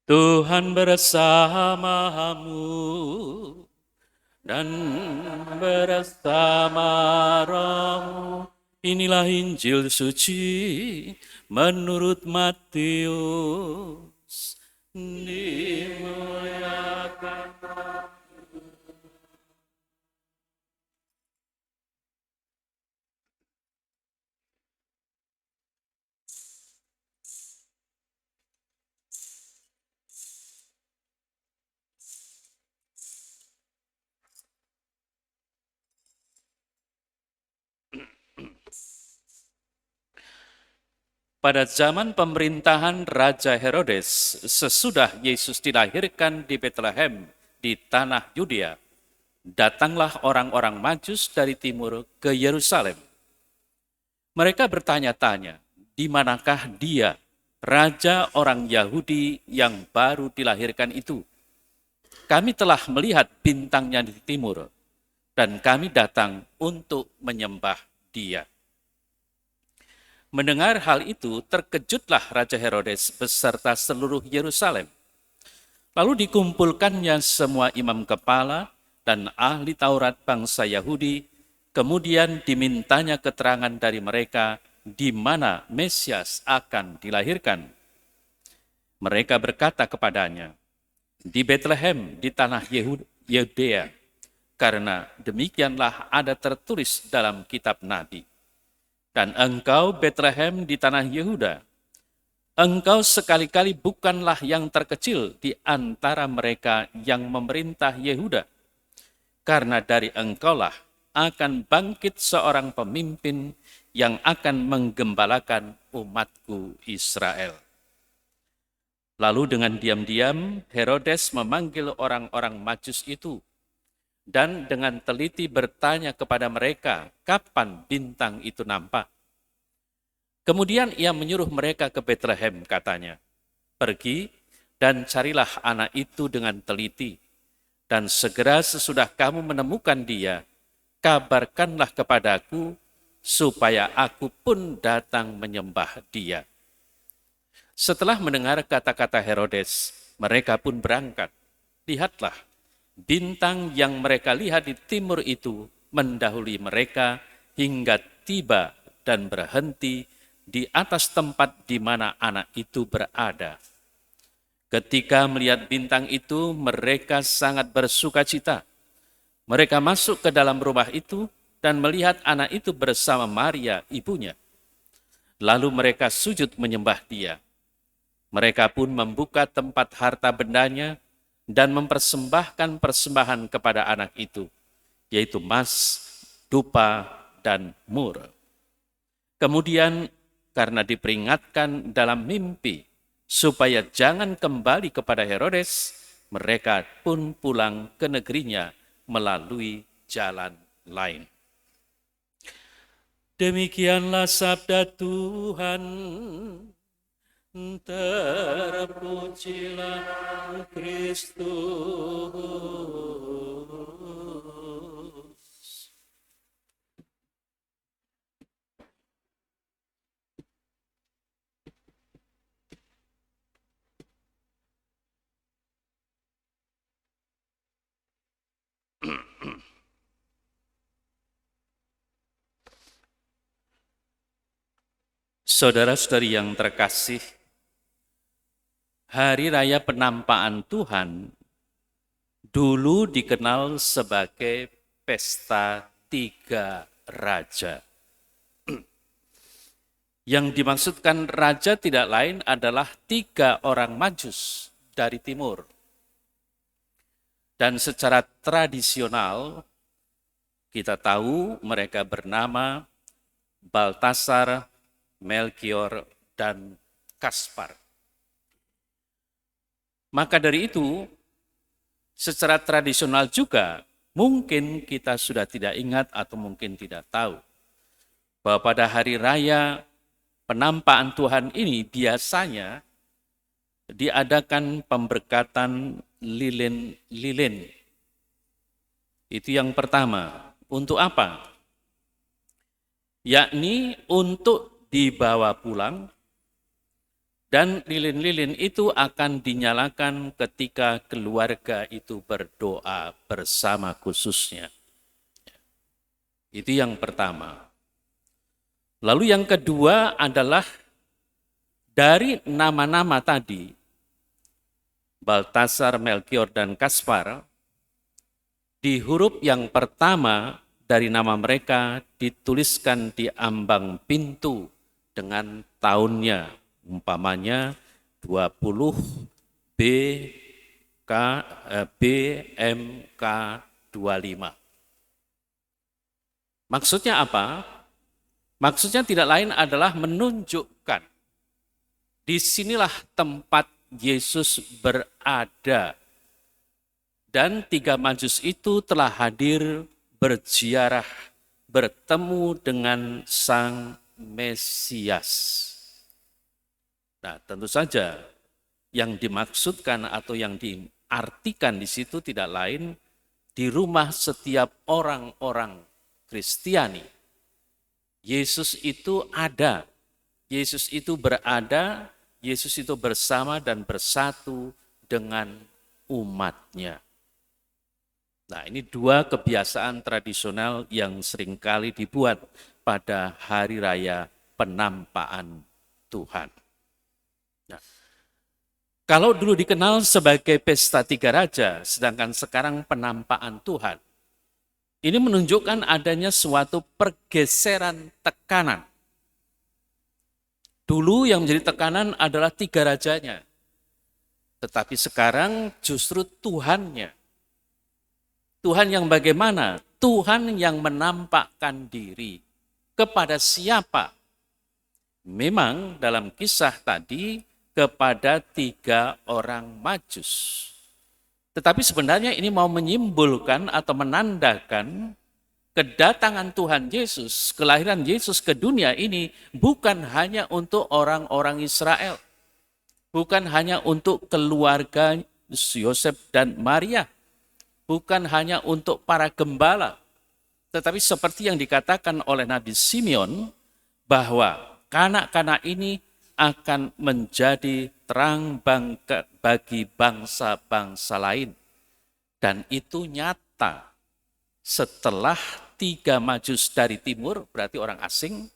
Tuhan bersamamu dan bersama rohmu. Inilah Injil suci menurut Matius. Dimuliakan pada zaman pemerintahan Raja Herodes, sesudah Yesus dilahirkan di Bethlehem di tanah Yudea, datanglah orang-orang Majus dari timur ke Yerusalem. Mereka bertanya-tanya, di manakah dia, Raja orang Yahudi yang baru dilahirkan itu? Kami telah melihat bintangnya di timur, dan kami datang untuk menyembah dia. Mendengar hal itu, terkejutlah Raja Herodes beserta seluruh Yerusalem. Lalu dikumpulkannya semua imam kepala dan ahli Taurat bangsa Yahudi, kemudian dimintanya keterangan dari mereka di mana Mesias akan dilahirkan. Mereka berkata kepadanya, di Bethlehem di tanah Yudea, karena demikianlah ada tertulis dalam kitab Nabi. Dan engkau Bethlehem di tanah Yehuda, engkau sekali-kali bukanlah yang terkecil di antara mereka yang memerintah Yehuda, karena dari engkaulah akan bangkit seorang pemimpin yang akan menggembalakan umatku Israel. Lalu dengan diam-diam Herodes memanggil orang-orang Majus itu dan dengan teliti bertanya kepada mereka kapan bintang itu nampak. Kemudian ia menyuruh mereka ke Bethlehem, katanya, pergi dan carilah anak itu dengan teliti, dan segera sesudah kamu menemukan dia, kabarkanlah kepadaku, supaya aku pun datang menyembah dia. Setelah mendengar kata-kata Herodes, mereka pun berangkat. Lihatlah, bintang yang mereka lihat di timur itu mendahului mereka hingga tiba dan berhenti di atas tempat di mana anak itu berada. Ketika melihat bintang itu, mereka sangat bersukacita. Mereka masuk ke dalam rumah itu dan melihat anak itu bersama Maria, ibunya. Lalu mereka sujud menyembah dia. Mereka pun membuka tempat harta bendanya dan mempersembahkan persembahan kepada anak itu, yaitu emas, dupa, dan mur. Kemudian karena diperingatkan dalam mimpi supaya jangan kembali kepada Herodes, mereka pun pulang ke negerinya melalui jalan lain. Demikianlah sabda Tuhan. Terpujilah Kristus. Saudara-saudari yang terkasih, Hari Raya Penampakan Tuhan dulu dikenal sebagai Pesta Tiga Raja. Yang dimaksudkan raja tidak lain adalah 3 orang Majus dari timur. Dan secara tradisional kita tahu mereka bernama Baltasar, Melkior, dan Kaspar. Maka dari itu, secara tradisional juga mungkin kita sudah tidak ingat atau mungkin tidak tahu bahwa pada hari raya penampakan Tuhan ini biasanya diadakan pemberkatan lilin-lilin. Itu yang pertama. Untuk apa? Yakni untuk dibawa pulang Dan lilin-lilin itu akan dinyalakan ketika keluarga itu berdoa bersama khususnya. Itu yang pertama. Lalu yang kedua adalah dari nama-nama tadi, Baltasar, Melkior, dan Kaspar, di huruf yang pertama dari nama mereka dituliskan di ambang pintu dengan tahunnya, umpamanya 20 BMK 25. Maksudnya apa? Maksudnya tidak lain adalah menunjukkan disinilah tempat Yesus berada. Dan 3 Majus itu telah hadir berziarah, bertemu dengan Sang Mesias. Nah, tentu saja yang dimaksudkan atau yang diartikan di situ tidak lain di rumah setiap orang-orang Kristiani. Yesus itu ada, Yesus itu berada, Yesus itu bersama dan bersatu dengan umatnya. Nah, ini 2 kebiasaan tradisional yang seringkali dibuat pada hari raya penampakan Tuhan. Nah, kalau dulu dikenal sebagai pesta 3 raja, sedangkan sekarang penampakan Tuhan, ini menunjukkan adanya suatu pergeseran tekanan. Dulu yang menjadi tekanan adalah 3 rajanya, tetapi sekarang justru Tuhannya. Tuhan yang bagaimana? Tuhan yang menampakkan diri. Kepada siapa? Memang dalam kisah tadi kepada 3 orang Majus. Tetapi sebenarnya ini mau menyimpulkan atau menandakan kedatangan Tuhan Yesus, kelahiran Yesus ke dunia ini bukan hanya untuk orang-orang Israel. Bukan hanya untuk keluarga Yosef dan Maria. Bukan hanya untuk para gembala, tetapi seperti yang dikatakan oleh Nabi Simeon, bahwa kanak-kanak ini akan menjadi terang bagi bangsa-bangsa lain. Dan itu nyata setelah 3 Majus dari timur, berarti orang asing,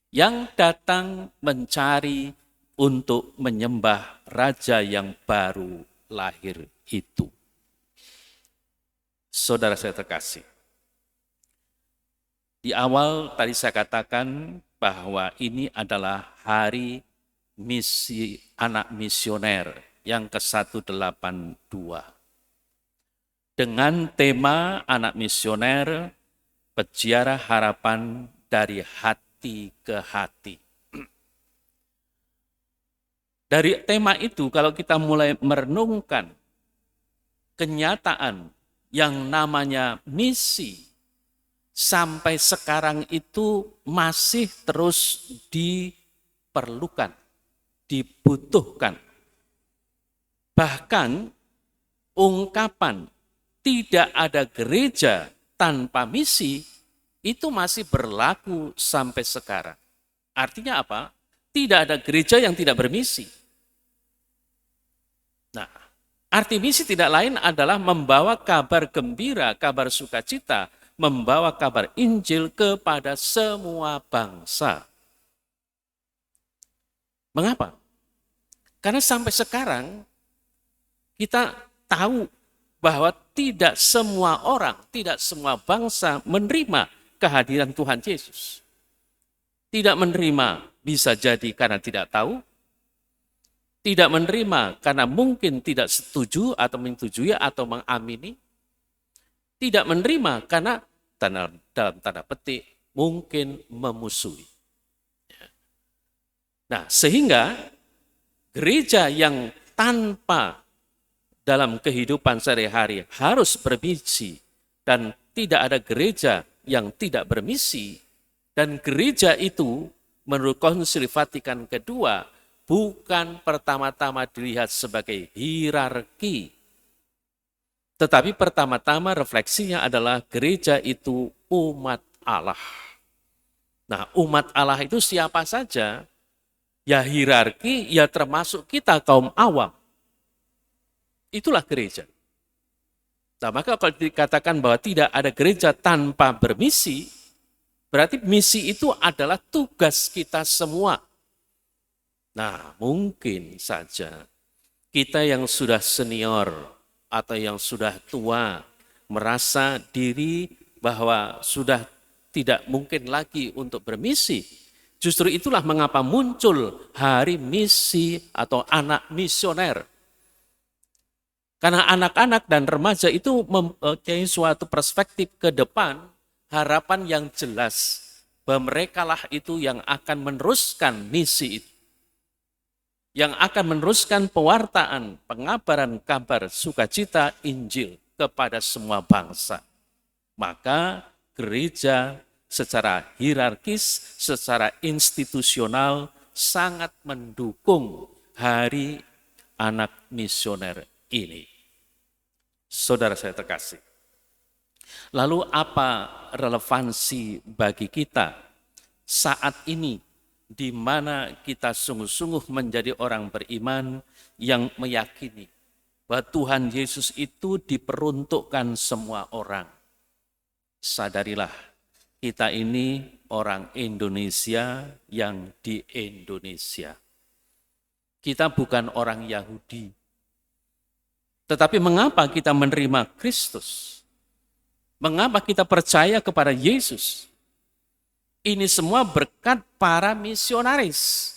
yang datang mencari untuk menyembah raja yang baru lahir itu. Saudara saya terkasih, di awal tadi saya katakan bahwa ini adalah hari misi anak misioner yang ke-182. Dengan tema anak misioner, peziarah harapan dari hati ke hati. Dari tema itu kalau kita mulai merenungkan kenyataan yang namanya misi sampai sekarang itu masih terus diperlukan, dibutuhkan. Bahkan ungkapan tidak ada gereja tanpa misi itu masih berlaku sampai sekarang. Artinya apa? Tidak ada gereja yang tidak bermisi. Nah, arti misi tidak lain adalah membawa kabar gembira, kabar sukacita, membawa kabar Injil kepada semua bangsa. Mengapa? Karena sampai sekarang kita tahu bahwa tidak semua orang, tidak semua bangsa menerima kehadiran Tuhan Yesus. Tidak menerima bisa jadi karena tidak tahu, tidak menerima karena mungkin tidak setuju atau menyetujui atau mengamini. Tidak menerima karena dalam tanda petik mungkin memusuhi. Nah, sehingga gereja yang tanpa dalam kehidupan sehari-hari harus bermisi dan tidak ada gereja yang tidak bermisi, dan gereja itu menurut Konsili Vatikan kedua bukan pertama-tama dilihat sebagai hierarki, tetapi pertama-tama refleksinya adalah gereja itu umat Allah. Nah, umat Allah itu siapa saja? ya hierarki, ya termasuk kita kaum awam. Itulah gereja. Nah, maka kalau dikatakan bahwa tidak ada gereja tanpa bermisi, berarti misi itu adalah tugas kita semua. Nah, mungkin saja kita yang sudah senior atau yang sudah tua merasa diri bahwa sudah tidak mungkin lagi untuk bermisi. Justru itulah mengapa muncul hari misi atau anak misioner. Karena anak-anak dan remaja itu mempunyai suatu perspektif ke depan, harapan yang jelas bahwa merekalah itu yang akan meneruskan misi itu. Yang akan meneruskan pewartaan, pengabaran kabar sukacita Injil kepada semua bangsa. Maka gereja secara hierarkis, secara institusional sangat mendukung hari anak misioner ini. Saudara saya terkasih. Lalu apa relevansi bagi kita saat ini di mana kita sungguh-sungguh menjadi orang beriman yang meyakini bahwa Tuhan Yesus itu diperuntukkan semua orang. Sadarilah, kita ini orang Indonesia yang di Indonesia. Kita bukan orang Yahudi. Tetapi mengapa kita menerima Kristus? Mengapa kita percaya kepada Yesus? Ini semua berkat para misionaris.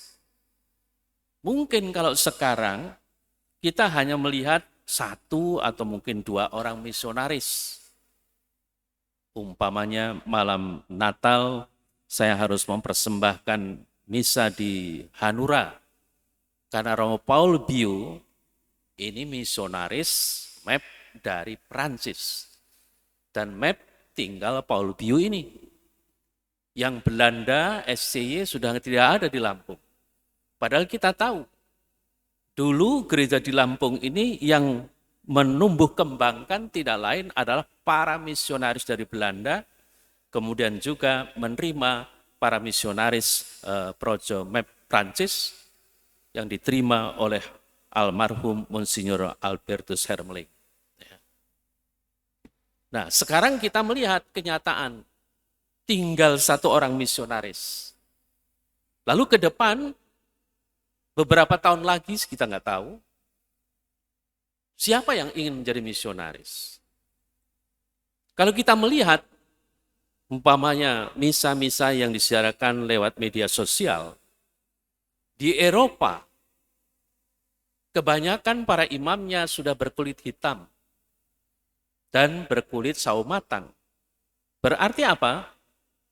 Mungkin kalau sekarang kita hanya melihat satu atau mungkin dua orang misionaris. Umpamanya malam Natal saya harus mempersembahkan misa di Hanura. Karena Romo Paul Biu ini misionaris map dari Prancis. Dan map tinggal Paul Biu ini. Yang Belanda, SCY sudah tidak ada di Lampung. Padahal kita tahu, dulu gereja di Lampung ini yang menumbuh kembangkan tidak lain adalah para misionaris dari Belanda, kemudian juga menerima para misionaris Projo Map Prancis yang diterima oleh almarhum Monsignor Albertus Hermeling. Nah, sekarang kita melihat kenyataan tinggal satu orang misionaris. Lalu ke depan, beberapa tahun lagi kita nggak tahu, siapa yang ingin menjadi misionaris? Kalau kita melihat, umpamanya misa-misa yang disiarkan lewat media sosial, di Eropa, kebanyakan para imamnya sudah berkulit hitam dan berkulit sawo matang. Berarti apa?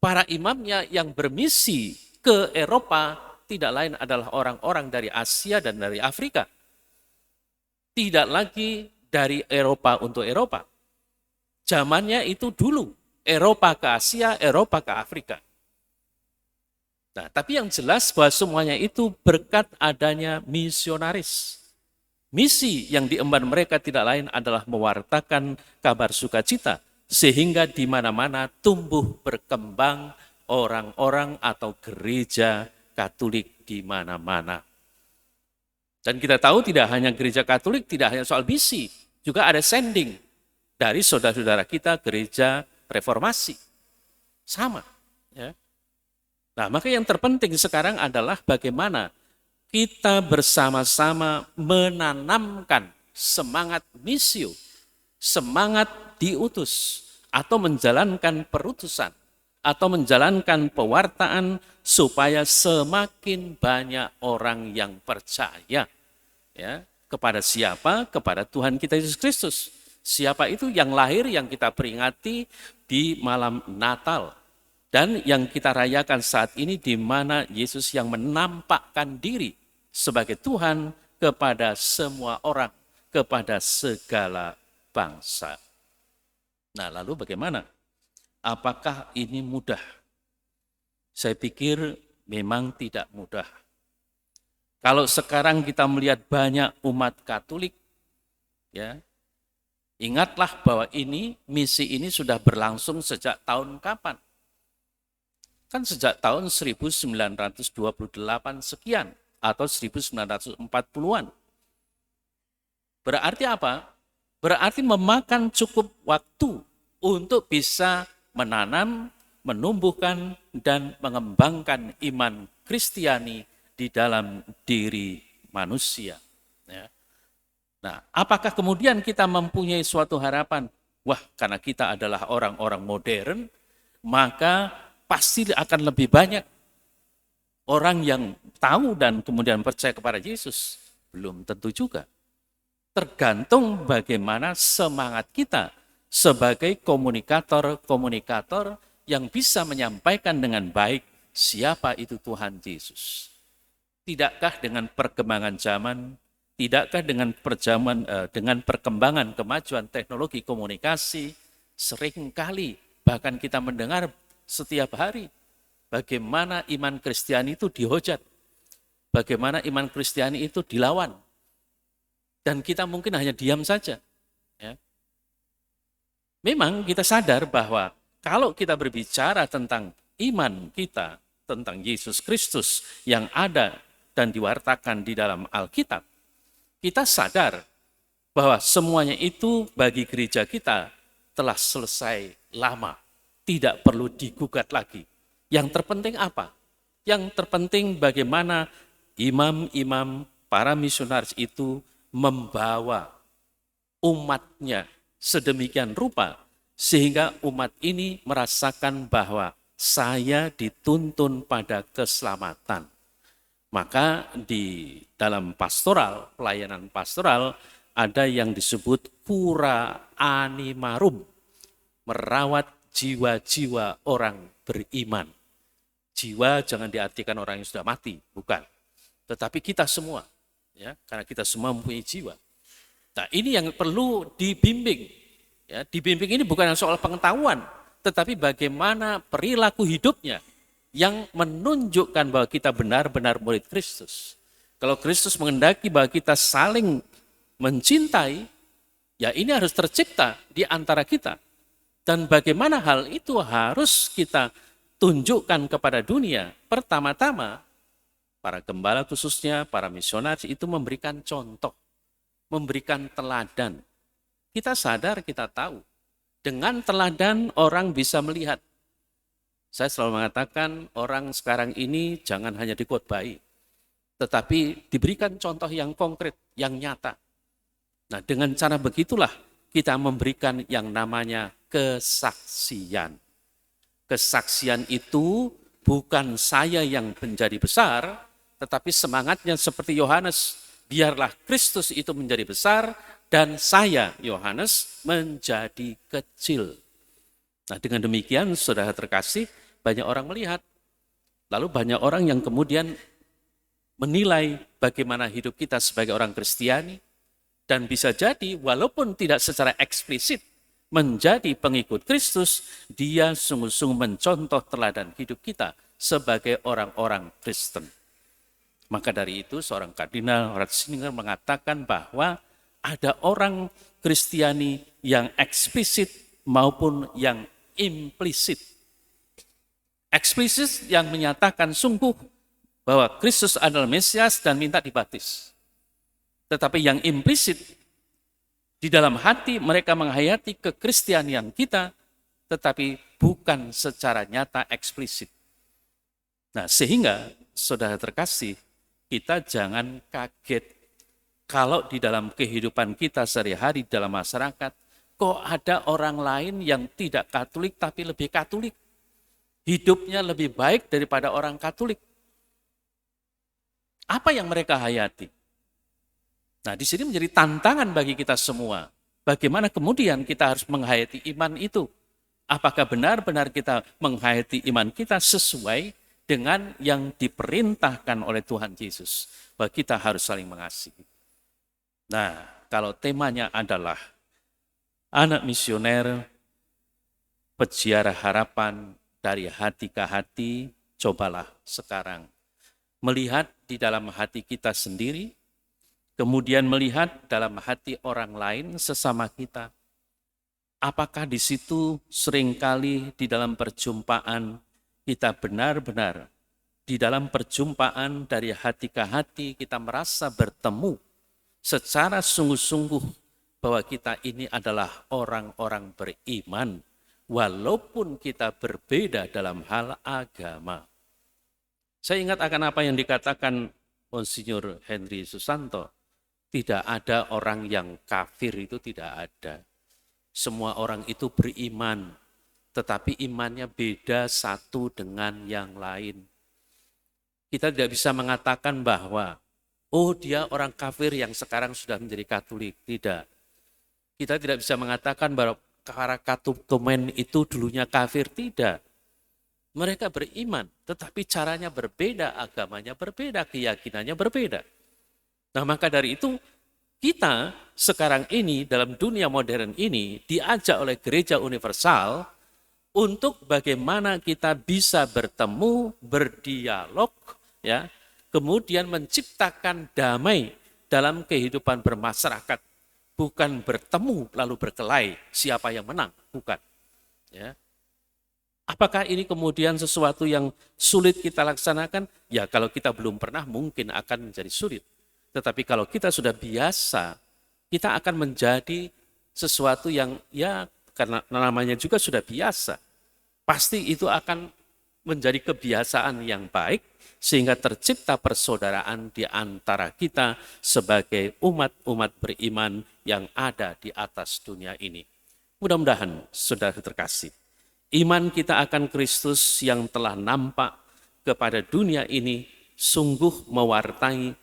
Para imamnya yang bermisi ke Eropa tidak lain adalah orang-orang dari Asia dan dari Afrika. Tidak lagi dari Eropa untuk Eropa. Zamannya itu dulu, Eropa ke Asia, Eropa ke Afrika. Nah, tapi yang jelas bahwa semuanya itu berkat adanya misionaris. Misi yang diemban mereka tidak lain adalah mewartakan kabar sukacita, sehingga di mana-mana tumbuh berkembang orang-orang atau gereja Katolik di mana-mana. Dan kita tahu tidak hanya gereja Katolik, tidak hanya soal misi, juga ada sending dari saudara-saudara kita gereja Reformasi. Sama. Ya. Nah, maka yang terpenting sekarang adalah bagaimana kita bersama-sama menanamkan semangat misio, semangat diutus, atau menjalankan perutusan, atau menjalankan pewartaan supaya semakin banyak orang yang percaya. Ya, kepada siapa? Kepada Tuhan kita Yesus Kristus. Siapa itu? Yang lahir yang kita peringati di malam Natal. Dan yang kita rayakan saat ini di mana Yesus yang menampakkan diri sebagai Tuhan kepada semua orang, kepada segala bangsa. Nah, lalu bagaimana? Apakah ini mudah? Saya pikir memang tidak mudah. Kalau sekarang kita melihat banyak umat Katolik, ya, ingatlah bahwa misi ini sudah berlangsung sejak tahun kapan? Kan sejak tahun 1928 sekian. atau 1940-an. Berarti apa? Berarti memakan cukup waktu untuk bisa menanam, menumbuhkan, dan mengembangkan iman Kristiani di dalam diri manusia. Ya. Nah, apakah kemudian kita mempunyai suatu harapan? Wah, karena kita adalah orang-orang modern, maka pasti akan lebih banyak orang yang tahu dan kemudian percaya kepada Yesus. Belum tentu juga. Tergantung bagaimana semangat kita sebagai komunikator-komunikator yang bisa menyampaikan dengan baik siapa itu Tuhan Yesus. Tidakkah dengan perkembangan zaman, tidakkah dengan perkembangan kemajuan teknologi komunikasi, seringkali bahkan kita mendengar setiap hari bagaimana iman Kristiani itu dihujat, bagaimana iman Kristiani itu dilawan, dan kita mungkin hanya diam saja. Ya. Memang kita sadar bahwa kalau kita berbicara tentang iman kita, tentang Yesus Kristus yang ada dan diwartakan di dalam Alkitab, kita sadar bahwa semuanya itu bagi gereja kita telah selesai lama, tidak perlu digugat lagi. Yang terpenting apa? Yang terpenting bagaimana imam-imam, para misionaris itu membawa umatnya sedemikian rupa sehingga umat ini merasakan bahwa saya dituntun pada keselamatan. Maka di dalam pastoral, pelayanan pastoral, ada yang disebut cura animarum, merawat jiwa-jiwa orang beriman. Jiwa jangan diartikan orang yang sudah mati, bukan. Tetapi kita semua, ya, karena kita semua mempunyai jiwa. Nah, ini yang perlu dibimbing. Ya, dibimbing ini bukan soal pengetahuan, tetapi bagaimana perilaku hidupnya yang menunjukkan bahwa kita benar-benar murid Kristus. Kalau Kristus menghendaki bahwa kita saling mencintai, ya ini harus tercipta di antara kita. Dan bagaimana hal itu harus kita tunjukkan kepada dunia. Pertama-tama, para gembala khususnya, para misionaris itu memberikan contoh, memberikan teladan. Kita sadar, kita tahu. Dengan teladan orang bisa melihat. Saya selalu mengatakan orang sekarang ini jangan hanya dikhotbahi, tetapi diberikan contoh yang konkret, yang nyata. Nah, dengan cara begitulah kita memberikan yang namanya kesaksian. Kesaksian itu bukan saya yang menjadi besar, tetapi semangatnya seperti Yohanes, biarlah Kristus itu menjadi besar dan saya, Yohanes, menjadi kecil. Nah, dengan demikian, saudara terkasih, banyak orang melihat. Lalu banyak orang yang kemudian menilai bagaimana hidup kita sebagai orang Kristiani. Dan bisa jadi, walaupun tidak secara eksplisit menjadi pengikut Kristus, dia sungguh-sungguh mencontoh teladan hidup kita sebagai orang-orang Kristen. Maka dari itu, seorang Kardinal Ratzinger mengatakan bahwa ada orang Kristiani yang eksplisit maupun yang implisit. Eksplisit yang menyatakan sungguh bahwa Kristus adalah Mesias dan minta dibaptis. Tetapi yang implisit, di dalam hati mereka menghayati kekristianian kita, tetapi bukan secara nyata eksplisit. Nah, sehingga saudara terkasih, kita jangan kaget kalau di dalam kehidupan kita sehari-hari dalam masyarakat, kok ada orang lain yang tidak Katolik tapi lebih Katolik. Hidupnya lebih baik daripada orang Katolik. Apa yang mereka hayati? Nah, di sini menjadi tantangan bagi kita semua. Bagaimana kemudian kita harus menghayati iman itu? Apakah benar-benar kita menghayati iman kita sesuai dengan yang diperintahkan oleh Tuhan Yesus? Bahwa kita harus saling mengasihi. Nah, kalau temanya adalah anak misioner, peziarah harapan dari hati ke hati, cobalah sekarang melihat di dalam hati kita sendiri, kemudian melihat dalam hati orang lain sesama kita. Apakah di situ seringkali di dalam perjumpaan kita benar-benar di dalam perjumpaan dari hati ke hati kita merasa bertemu secara sungguh-sungguh bahwa kita ini adalah orang-orang beriman, walaupun kita berbeda dalam hal agama. Saya ingat akan apa yang dikatakan Monsinyur Henry Susanto, tidak ada orang yang kafir, itu tidak ada. Semua orang itu beriman, tetapi imannya beda satu dengan yang lain. Kita tidak bisa mengatakan bahwa, oh dia orang kafir yang sekarang sudah menjadi Katolik. Tidak. Kita tidak bisa mengatakan bahwa para Katolik itu dulunya kafir. Tidak. Mereka beriman, tetapi caranya berbeda, agamanya berbeda, keyakinannya berbeda. Nah maka dari itu, kita sekarang ini dalam dunia modern ini diajak oleh Gereja Universal untuk bagaimana kita bisa bertemu, berdialog, ya, kemudian menciptakan damai dalam kehidupan bermasyarakat, bukan bertemu lalu berkelahi siapa yang menang, bukan. Ya. Apakah ini kemudian sesuatu yang sulit kita laksanakan? Ya kalau kita belum pernah mungkin akan menjadi sulit. Tetapi kalau kita sudah biasa, kita akan menjadi sesuatu yang ya karena namanya juga sudah biasa. Pasti itu akan menjadi kebiasaan yang baik sehingga tercipta persaudaraan di antara kita sebagai umat-umat beriman yang ada di atas dunia ini. Mudah-mudahan saudara terkasih, iman kita akan Kristus yang telah nampak kepada dunia ini sungguh mewarnai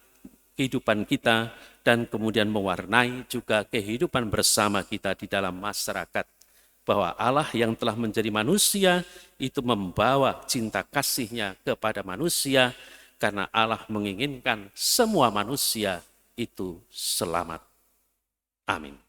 kehidupan kita dan kemudian mewarnai juga kehidupan bersama kita di dalam masyarakat. Bahwa Allah yang telah menjadi manusia itu membawa cinta kasih-Nya kepada manusia karena Allah menginginkan semua manusia itu selamat. Amin.